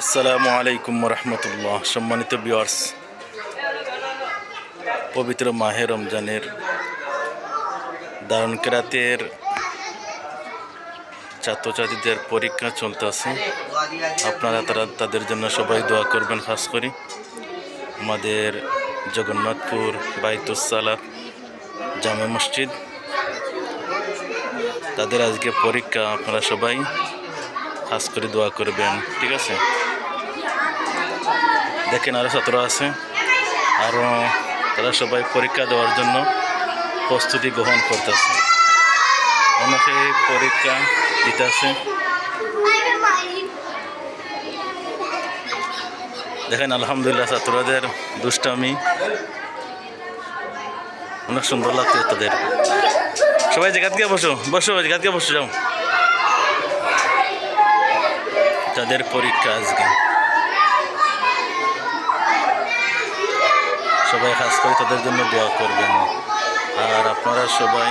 আসসালামু আলাইকুম রহমতুল্লাহ। সম্মানিত ভিউয়ার্স, পবিত্র মাহে রমজানের দারুন কেরাতের ছাত্রছাত্রীদের পরীক্ষা চলতেছে। আপনারা তাদের জন্য সবাই দোয়া করবেন। খাস করি আমাদের জগন্নাথপুর বাইতুস সালাত জামে মসজিদ, তাদের আজকে পরীক্ষা। আপনারা সবাই খাস করে দোয়া করবেন, ঠিক আছে? দেখেন আরও ছাত্র আছে, আরও তারা সবাই পরীক্ষা দেওয়ার জন্য প্রস্তুতি গ্রহণ করতেছে। অনেকে পরীক্ষা দিতেছে। দেখেন আলহামদুলিল্লাহ ছাত্রদের দুষ্টামি অনেক সুন্দর লাগছে তাদের। সবাই জায়গা থেকে বসো বসো, জায়গা থেকে বসে যাও। তাদের পরীক্ষা আজকে। সবাই খাস করে তাদের জন্য দোয়া করবেন। আর আপনারা সবাই